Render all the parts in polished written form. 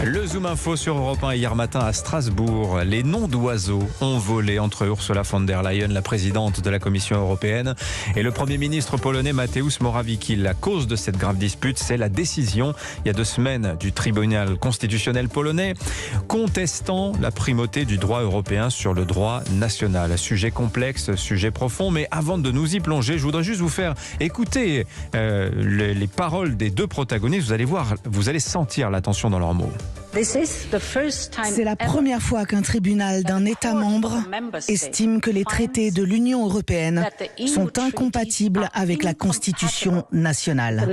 Le Zoom Info sur Europe 1 hier matin à Strasbourg. Les noms d'oiseaux ont volé entre Ursula von der Leyen, la présidente de la Commission européenne, et le Premier ministre polonais Mateusz Morawiecki. La cause de cette grave dispute, c'est la décision, il y a 2 semaines, du tribunal constitutionnel polonais contestant la primauté du droit européen sur le droit national. Sujet complexe, sujet profond, mais avant de nous y plonger, je voudrais juste vous faire écouter les paroles des 2 protagonistes. Vous allez voir, vous allez sentir l'attention dans leurs mots. C'est la première fois qu'un tribunal d'un État membre estime que les traités de l'Union européenne sont incompatibles avec la Constitution nationale.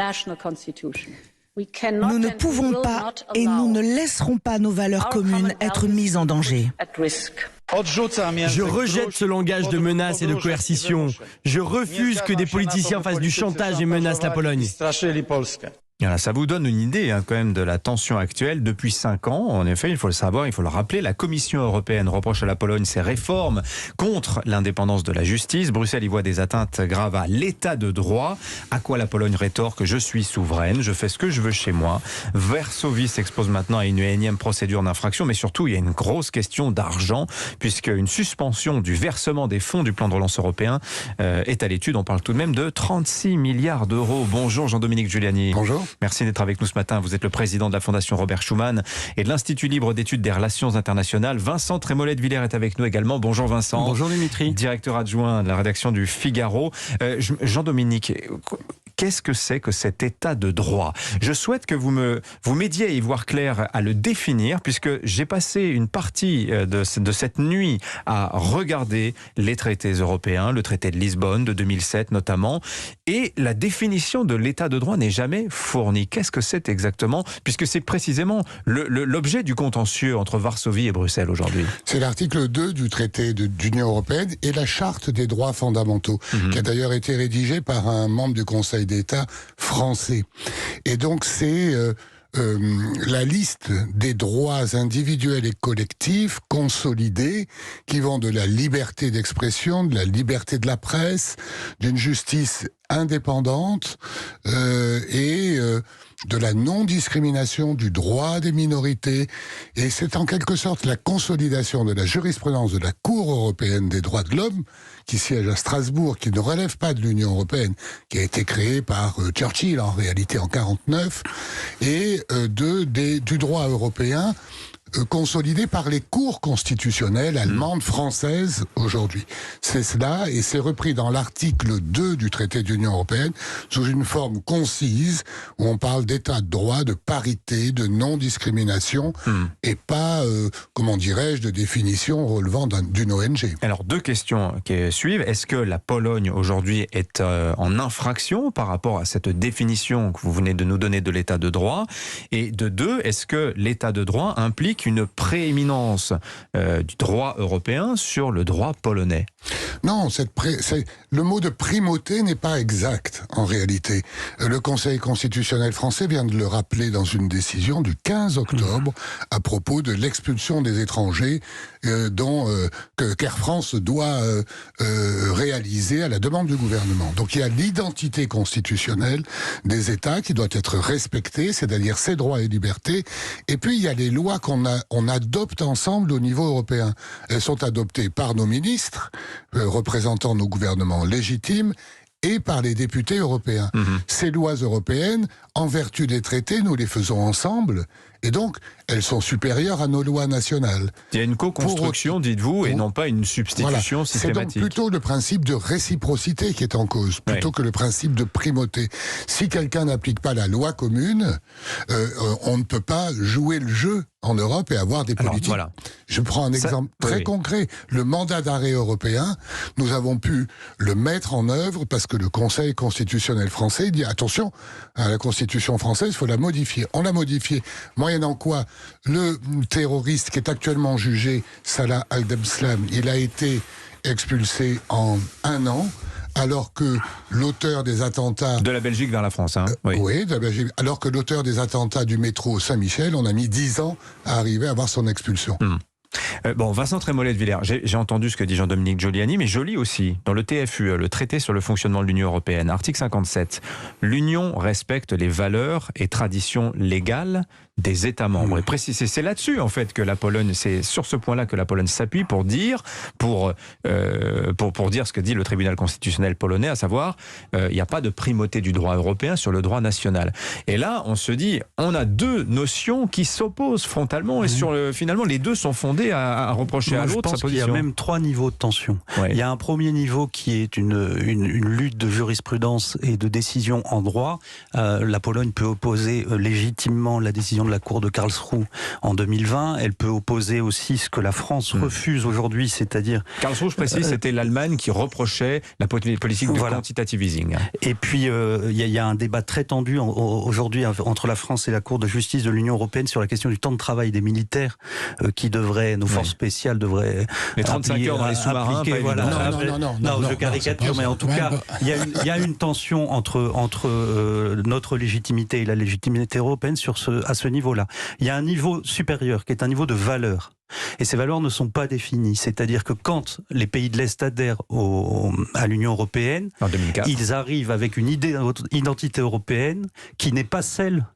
Nous ne pouvons pas et nous ne laisserons pas nos valeurs communes être mises en danger. Je rejette ce langage de menace et de coercition. Je refuse que des politiciens fassent du chantage et menacent la Pologne. Voilà, ça vous donne une idée quand même de la tension actuelle depuis 5 ans. En effet, il faut le savoir, il faut le rappeler, la Commission européenne reproche à la Pologne ses réformes contre l'indépendance de la justice. Bruxelles y voit des atteintes graves à l'état de droit. À quoi la Pologne rétorque: je suis souveraine, je fais ce que je veux chez moi. Varsovie s'expose maintenant à une énième procédure d'infraction, mais surtout il y a une grosse question d'argent, puisque une suspension du versement des fonds du plan de relance européen est à l'étude. On parle tout de même de 36 milliards d'euros. Bonjour Jean-Dominique Giuliani. Bonjour. Merci d'être avec nous ce matin. Vous êtes le président de la Fondation Robert Schuman et de l'Institut libre d'études des relations internationales. Vincent Trémollet de Villers est avec nous également. Bonjour Vincent. Bonjour Dimitri. Directeur adjoint de la rédaction du Figaro. Jean-Dominique, qu'est-ce que c'est que cet état de droit? Je souhaite que vous m'aidiez à y voir clair, à le définir, puisque j'ai passé une partie de cette nuit à regarder les traités européens, le traité de Lisbonne de 2007 notamment, et la définition de l'état de droit n'est jamais fournie. Qu'est-ce que c'est exactement? Puisque c'est précisément l'objet du contentieux entre Varsovie et Bruxelles aujourd'hui. C'est l'article 2 du traité d'Union européenne et la charte des droits fondamentaux, qui a d'ailleurs été rédigée par un membre du Conseil d'État français. Et donc c'est la liste des droits individuels et collectifs consolidés qui vont de la liberté d'expression, de la liberté de la presse, d'une justice indépendante et de la non-discrimination, du droit des minorités. Et c'est en quelque sorte la consolidation de la jurisprudence de la Cour européenne des droits de l'homme, qui siège à Strasbourg, qui ne relève pas de l'Union européenne, qui a été créée par Churchill en réalité en 1949, et du droit européen consolidé par les cours constitutionnelles allemandes, françaises aujourd'hui. C'est cela, et c'est repris dans l'article 2 du traité d'Union européenne sous une forme concise où on parle d'état de droit, de parité, de non-discrimination et pas, comment dirais-je, de définition relevant d'une ONG. Alors 2 questions qui suivent. Est-ce que la Pologne aujourd'hui est en infraction par rapport à cette définition que vous venez de nous donner de l'état de droit? Et de 2, est-ce que l'état de droit implique une prééminence du droit européen sur le droit polonais? Non, le mot de primauté n'est pas exact en réalité. Le Conseil constitutionnel français vient de le rappeler dans une décision du 15 octobre à propos de l'expulsion des étrangers qu'Air France doit réaliser à la demande du gouvernement. Donc il y a l'identité constitutionnelle des États qui doit être respectée, c'est-à-dire ses droits et libertés, et puis il y a les lois qu'on adopte ensemble au niveau européen. Elles sont adoptées par nos ministres, représentant nos gouvernements légitimes, et par les députés européens. Ces lois européennes, en vertu des traités, nous les faisons ensemble, et donc elles sont supérieures à nos lois nationales. Il y a une co-construction, dites-vous, et non pas une substitution systématique. C'est donc plutôt le principe de réciprocité qui est en cause, plutôt que le principe de primauté. Si quelqu'un n'applique pas la loi commune, on ne peut pas jouer le jeu en Europe et avoir des politiques. Voilà. Je prends un exemple très concret. Le mandat d'arrêt européen, nous avons pu le mettre en œuvre parce que le Conseil constitutionnel français dit attention, à la Constitution française, il faut la modifier. On l'a modifiée, moyennant quoi le terroriste qui est actuellement jugé, Salah Abdeslam, il a été expulsé en 1 an. Alors que l'auteur des attentats... De la Belgique vers la France, hein. Oui, de la Belgique. Alors que l'auteur des attentats du métro Saint-Michel, on a mis 10 ans à arriver à avoir son expulsion. Bon, Vincent Trémollet de Villers, j'ai entendu ce que dit Jean-Dominique Giuliani, mais je lis aussi dans le TFUE, le traité sur le fonctionnement de l'Union européenne, article 57, l'Union respecte les valeurs et traditions légales des États membres. Et c'est là-dessus en fait que la Pologne, c'est sur ce point-là que la Pologne s'appuie pour dire ce que dit le tribunal constitutionnel polonais, à savoir il n'y a pas de primauté du droit européen sur le droit national. Et là, on se dit, on a deux notions qui s'opposent frontalement et finalement les deux sont fondés à reprocher à l'autre sa position. Il y a même 3 niveaux de tension. Ouais. Il y a un premier niveau qui est une lutte de jurisprudence et de décision en droit. La Pologne peut opposer légitimement la décision de la Cour de Karlsruhe en 2020. Elle peut opposer aussi ce que la France refuse aujourd'hui, c'est-à-dire... Karlsruhe, je précise, c'était l'Allemagne qui reprochait la politique du quantitative easing. Et puis, il y a un débat très tendu aujourd'hui entre la France et la Cour de justice de l'Union européenne sur la question du temps de travail des militaires qui devraient, nos forces spéciales devraient... Les 35 heures dans les sous-marins, non, je caricature, mais en tout cas, il y a une tension entre notre légitimité et la légitimité européenne à ce niveau-là. Il y a un niveau supérieur qui est un niveau de valeur. Et ces valeurs ne sont pas définies. C'est-à-dire que quand les pays de l'Est adhèrent à l'Union européenne, en 2004, ils arrivent avec une identité européenne qui n'est pas celle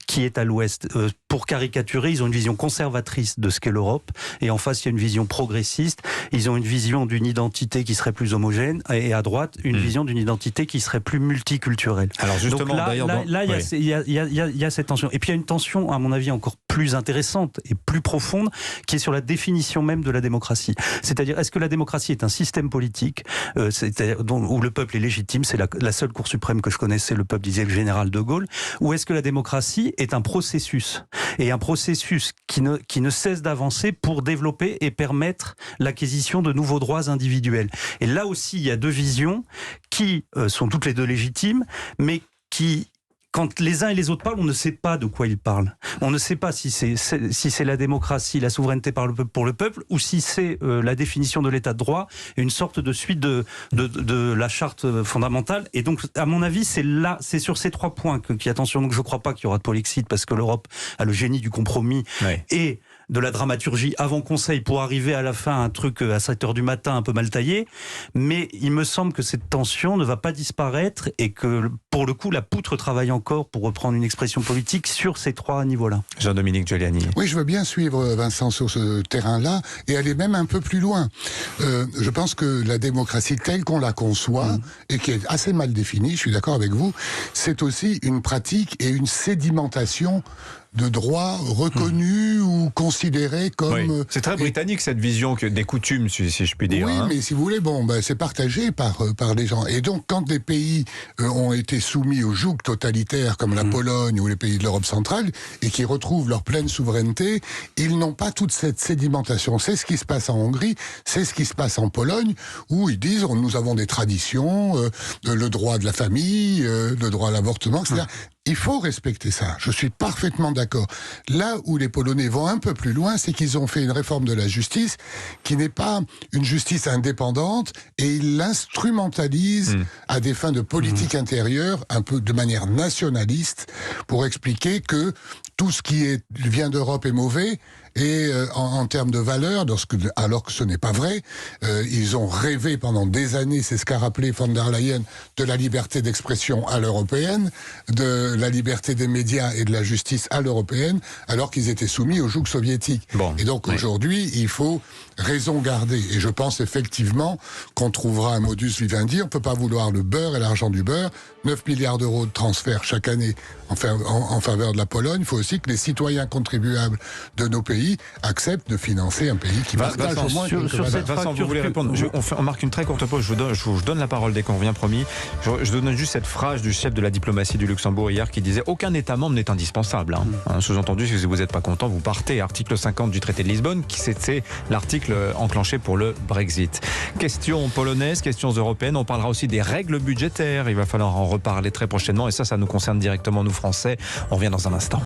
qui est à l'Ouest. Pour caricaturer, ils ont une vision conservatrice de ce qu'est l'Europe, et en face, il y a une vision progressiste. Ils ont une vision d'une identité qui serait plus homogène, et à droite, une vision d'une identité qui serait plus multiculturelle. Alors justement, il y a cette tension. Et puis il y a une tension, à mon avis, encore plus intéressante et plus profonde, qui est sur la définition même de la démocratie. C'est-à-dire, est-ce que la démocratie est un système politique où le peuple est légitime? C'est la seule Cour suprême que je connaisse, c'est le peuple, disait le général de Gaulle. Ou est-ce que la démocratie est un processus, et un processus qui ne cesse d'avancer pour développer et permettre l'acquisition de nouveaux droits individuels? Et là aussi, il y a deux visions qui sont toutes les deux légitimes, mais qui... Quand les uns et les autres parlent, on ne sait pas de quoi ils parlent. On ne sait pas si c'est la démocratie, la souveraineté pour le peuple, ou si c'est la définition de l'état de droit, une sorte de suite de la charte fondamentale. Et donc, à mon avis, c'est sur ces 3 points qu'il y a tension. Donc, je ne crois pas qu'il y aura de Polexit, parce que l'Europe a le génie du compromis et de la dramaturgie avant conseil pour arriver à la fin un truc à 7h du matin un peu mal taillé. Mais il me semble que cette tension ne va pas disparaître et que, pour le coup, la poutre travaille encore, pour reprendre une expression politique, sur ces 3 niveaux-là. Jean-Dominique Giuliani. Oui, je veux bien suivre Vincent sur ce terrain-là et aller même un peu plus loin. Je pense que la démocratie telle qu'on la conçoit, et qui est assez mal définie, je suis d'accord avec vous, c'est aussi une pratique et une sédimentation de droits reconnus ou considérés comme... Oui. C'est très britannique cette vision des coutumes, si je puis dire. Oui, mais si vous voulez, c'est partagé par les gens. Et donc, quand des pays ont été soumis au joug totalitaire, comme la Pologne ou les pays de l'Europe centrale, et qui retrouvent leur pleine souveraineté, ils n'ont pas toute cette sédimentation. C'est ce qui se passe en Hongrie, c'est ce qui se passe en Pologne, où ils disent, nous avons des traditions, le droit de la famille, le droit à l'avortement, etc. Il faut respecter ça, je suis parfaitement d'accord. Là où les Polonais vont un peu plus loin, c'est qu'ils ont fait une réforme de la justice qui n'est pas une justice indépendante, et ils l'instrumentalisent à des fins de politique intérieure, un peu de manière nationaliste, pour expliquer que tout ce qui vient d'Europe est mauvais. Et en termes de valeur, alors que ce n'est pas vrai, ils ont rêvé pendant des années, c'est ce qu'a rappelé von der Leyen, de la liberté d'expression à l'européenne, de la liberté des médias et de la justice à l'européenne, alors qu'ils étaient soumis au joug soviétique. Et donc aujourd'hui, il faut raison garder. Et je pense effectivement qu'on trouvera un modus vivendi. On ne peut pas vouloir le beurre et l'argent du beurre. 9 milliards d'euros de transferts chaque année en faveur de la Pologne. Il faut aussi que les citoyens contribuables de nos pays acceptent de financer un pays qui partage au moins sur cette Vincent, vous voulez répondre? On marque une très courte pause. Je vous donne la parole dès qu'on revient, promis. Je donne juste cette phrase du chef de la diplomatie du Luxembourg hier qui disait « Aucun État membre n'est indispensable ». Sous-entendu, si vous n'êtes pas content, vous partez. Article 50 du traité de Lisbonne, qui c'est l'article enclenché pour le Brexit. Questions polonaises, questions européennes. On parlera aussi des règles budgétaires. Il va falloir en reparler très prochainement. Et ça nous concerne directement, nous Français. On revient dans un instant.